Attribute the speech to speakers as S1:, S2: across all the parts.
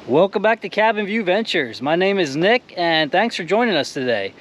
S1: Welcome back to Cabin View Ventures. My name is Nick, and thanks for joining us today.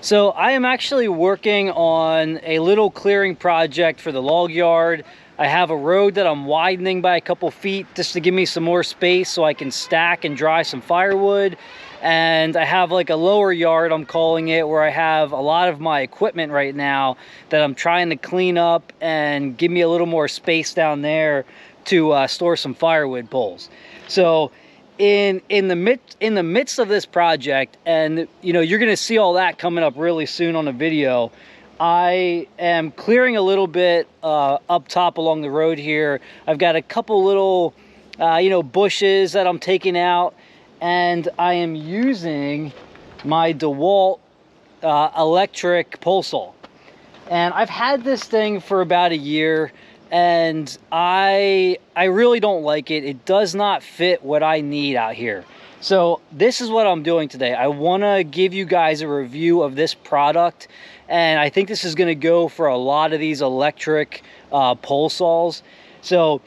S1: So I am actually working on a little clearing project for the log yard. I have a road that I'm widening by a couple feet just to give me some more space so I can stack and dry some firewood. And I have like a lower yard, I'm calling it, where I have a lot of my equipment right now that I'm trying to clean up and give me a little more space down there to store some firewood poles. So in the midst of this project, and you're going to see all that coming up really soon on the video, I am clearing a little bit up top along the road here. I've got a couple little bushes that I'm taking out, and I am using my Dewalt electric pole saw. And I've had this thing for about a year, and I really don't like it. It does not fit what I need out here. So this is what I'm doing today. I want to give you guys a review of this product, and I think this is going to go for a lot of these electric pole saws. So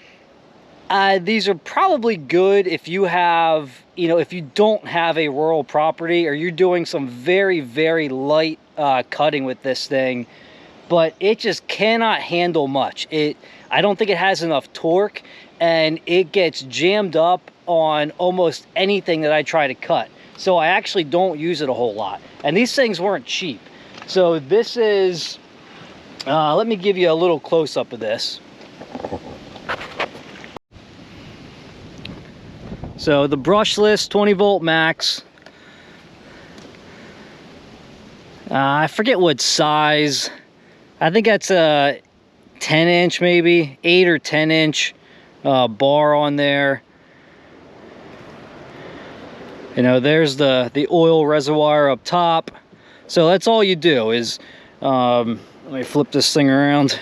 S1: these are probably good if you have, if you don't have a rural property or you're doing some very, very light cutting with this thing, but it just cannot handle much. I don't think it has enough torque, and it gets jammed up on almost anything that I try to cut. So I actually don't use it a whole lot. And these things weren't cheap. So this is, let me give you a little close-up of this. So the brushless 20-volt Max. I forget what size. I think that's a 10-inch, maybe 8 or 10-inch bar on there. There's the oil reservoir up top. So that's all you do is, let me flip this thing around.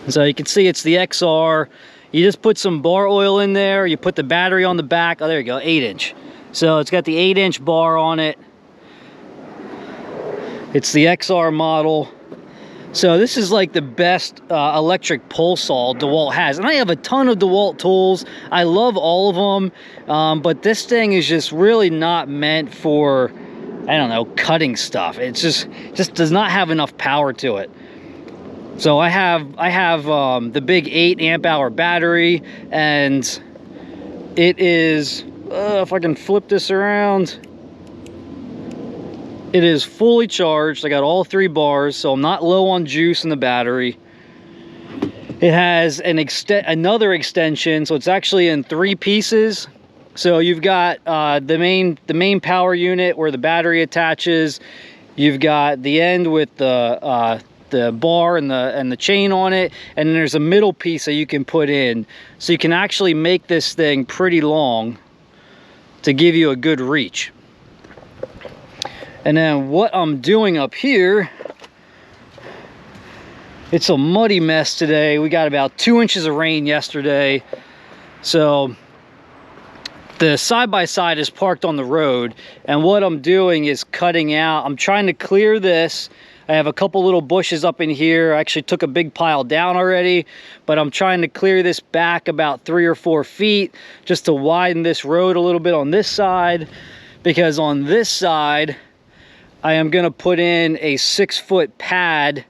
S1: So you can see it's the XR. You just put some bar oil in there. You put the battery on the back. Oh, there you go, 8-inch. So it's got the 8-inch bar on it. It's the XR model. So this is like the best electric pole saw DeWalt has. And I have a ton of DeWalt tools. I love all of them. But this thing is just really not meant for, I don't know, cutting stuff. It's just does not have enough power to it. So I have the big 8 amp hour battery, and it is, if I can flip this around, it is fully charged. I got all 3 bars, so I'm not low on juice in the battery. It has another extension, so it's actually in 3 pieces. So you've got the main power unit where the battery attaches. You've got the end with the bar and the chain on it, and then there's a middle piece that you can put in. So you can actually make this thing pretty long to give you a good reach. And then what I'm doing up here, it's a muddy mess today. We got about 2 inches of rain yesterday. So the side-by-side is parked on the road, and what I'm doing is cutting out. I'm trying to clear this. I have a couple little bushes up in here. I actually took a big pile down already, but I'm trying to clear this back about 3 or 4 feet just to widen this road a little bit on this side, because on this side, I am going to put in a 6-foot pad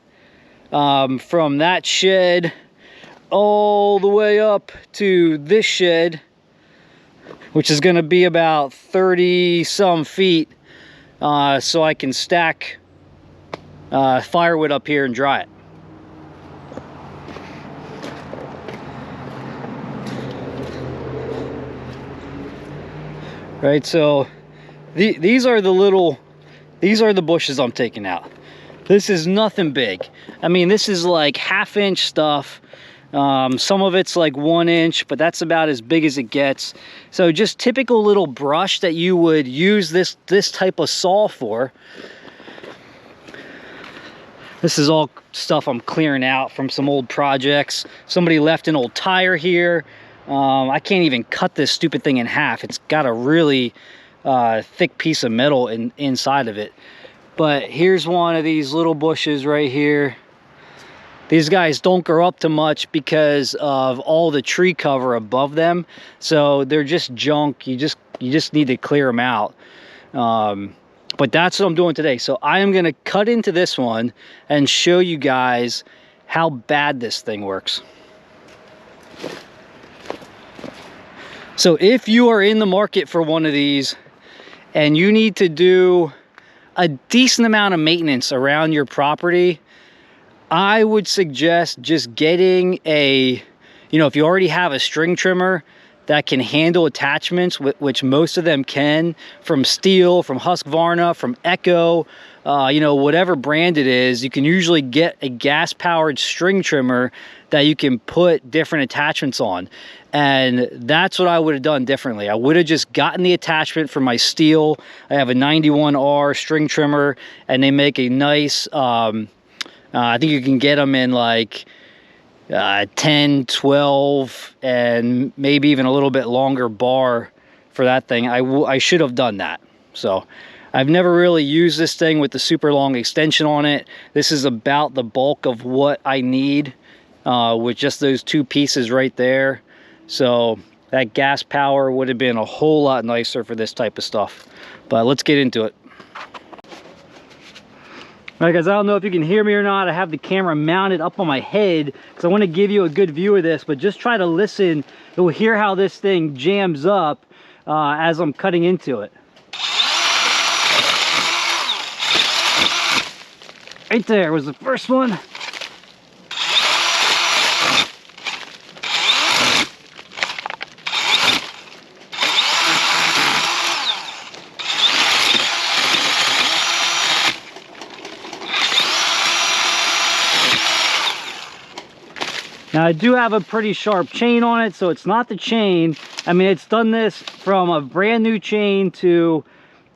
S1: from that shed all the way up to this shed, which is going to be about 30 some feet, so I can stack firewood up here and dry it. Right, so these are the bushes I'm taking out. This is nothing big. I mean, this is like 1/2 inch stuff. Some of it's like 1 inch, but that's about as big as it gets. So just typical little brush that you would use this type of saw for. This is all stuff I'm clearing out from some old projects. Somebody left an old tire here. I can't even cut this stupid thing in half. It's got a really thick piece of metal inside of it. But here's one of these little bushes right here. These guys don't grow up too much because of all the tree cover above them, so they're just junk. You just need to clear them out. But that's what I'm doing today. So I am going to cut into this one and show you guys how bad this thing works. So if you are in the market for one of these and you need to do a decent amount of maintenance around your property, I would suggest just getting a, if you already have a string trimmer that can handle attachments, which most of them can, from Steel, from Husqvarna, from Echo, whatever brand it is, you can usually get a gas-powered string trimmer that you can put different attachments on. And that's what I would have done differently. I would have just gotten the attachment for my Steel. I have a 91R string trimmer, and they make a nice, I think you can get them in like 10, 12, and maybe even a little bit longer bar for that thing. I should have done that. So I've never really used this thing with the super long extension on it. This is about the bulk of what I need with just those two pieces right there. So that gas power would have been a whole lot nicer for this type of stuff. But let's get into it. All right, guys, I don't know if you can hear me or not. I have the camera mounted up on my head because I want to give you a good view of this, but just try to listen. You'll hear how this thing jams up as I'm cutting into it. Right there was the first one. Now I do have a pretty sharp chain on it, so it's not the chain. I mean, it's done this from a brand new chain to,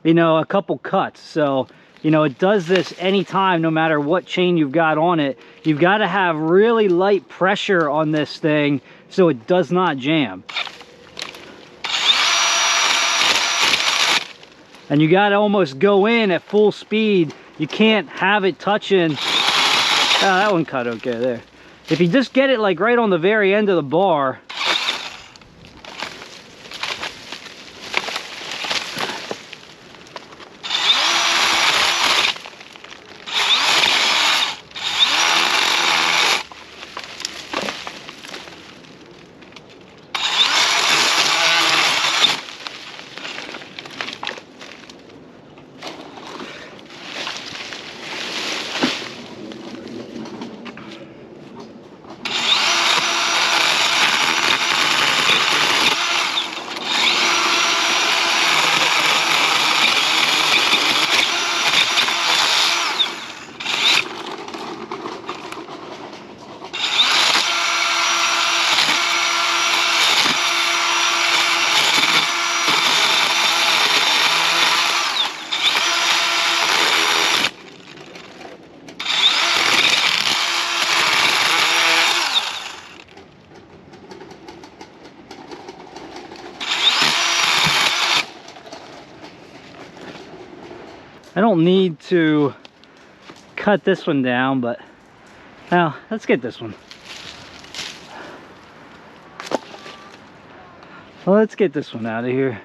S1: a couple cuts. So, it does this anytime, no matter what chain you've got on it. You've got to have really light pressure on this thing so it does not jam. And you got to almost go in at full speed. You can't have it touching. Oh, that one cut okay there. If you just get it like right on the very end of the bar, I don't need to cut this one down, but now let's get this one. Well, let's get this one out of here.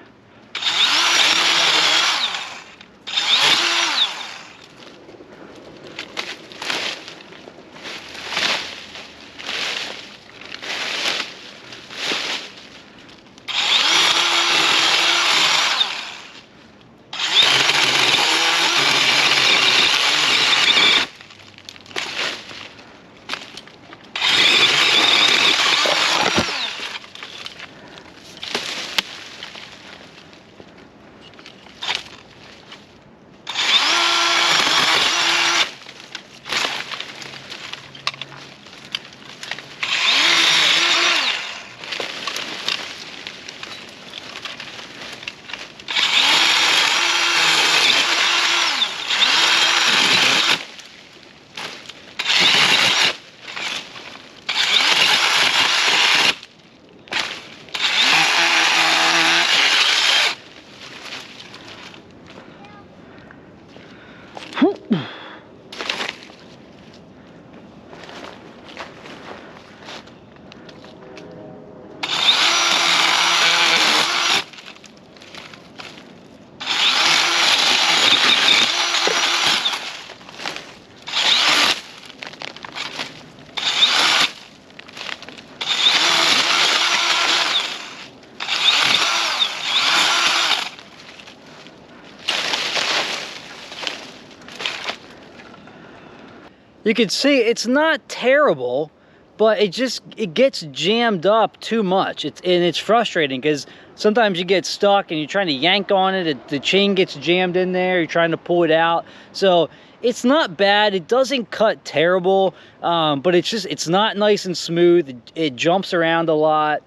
S1: You can see it's not terrible, but it gets jammed up too much. And it's frustrating because sometimes you get stuck and you're trying to yank on it, the chain gets jammed in there, you're trying to pull it out. So it's not bad, it doesn't cut terrible, but it's not nice and smooth. It jumps around a lot,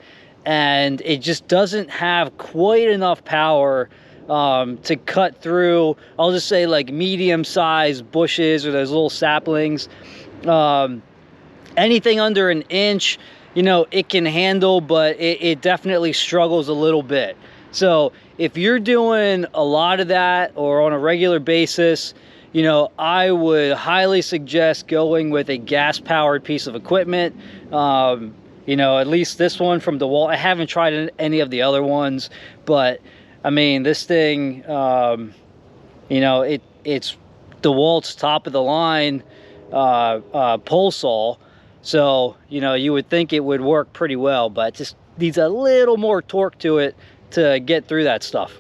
S1: and it just doesn't have quite enough power to cut through, I'll just say, like medium-sized bushes or those little saplings. Anything under an inch, you know, it can handle, but it definitely struggles a little bit. So if you're doing a lot of that or on a regular basis, you know, I would highly suggest going with a gas-powered piece of equipment. You know, at least this one from Dewalt. I haven't tried any of the other ones, but I mean, this thing, you know, it's Dewalt's top of the line pole saw. So, you know, you would think it would work pretty well, but it just needs a little more torque to it to get through that stuff.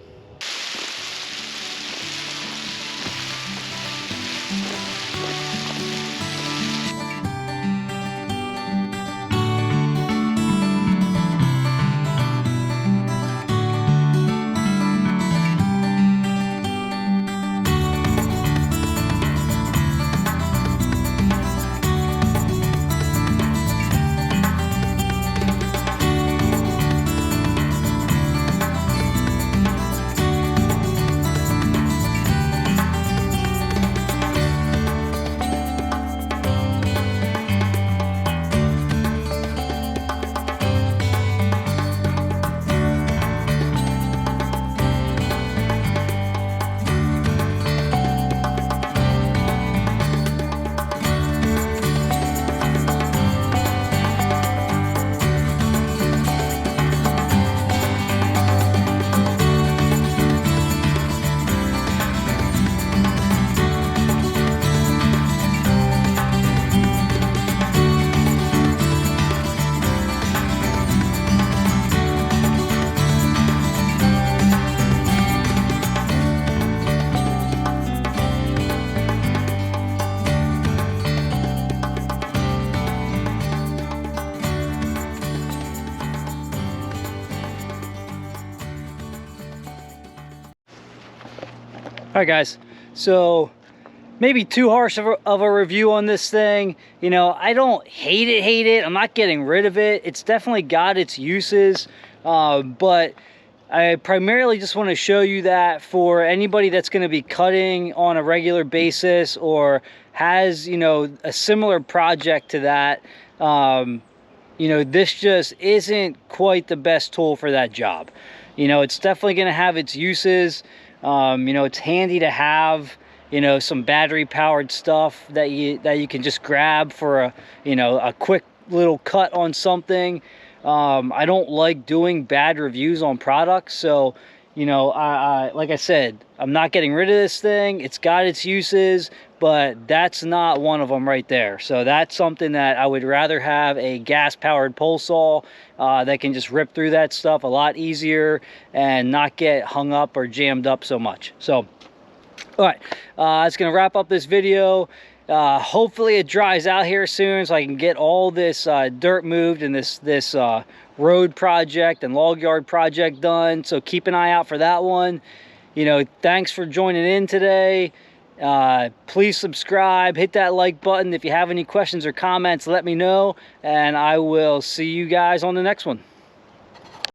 S1: All right, guys, so maybe too harsh of a review on this thing. You know, I don't hate it. I'm not getting rid of it. It's definitely got its uses, but I primarily just want to show you that for anybody that's going to be cutting on a regular basis or has, you know, a similar project to that, you know, this just isn't quite the best tool for that job. You know, it's definitely going to have its uses. You know, it's handy to have, you know, some battery powered stuff that you can just grab for a, you know, a quick little cut on something. I don't like doing bad reviews on products, so, you know, I like I said, I'm not getting rid of this thing. It's got its uses, but that's not one of them right there. So that's something that I would rather have a gas powered pole saw that can just rip through that stuff a lot easier and not get hung up or jammed up so much. So all right, that's gonna wrap up this video. Hopefully it dries out here soon so I can get all this dirt moved and this road project and log yard project done. So keep an eye out for that one. You know, thanks for joining in today. Please subscribe, hit that like button. If you have any questions or comments, let me know, and I will see you guys on the next one.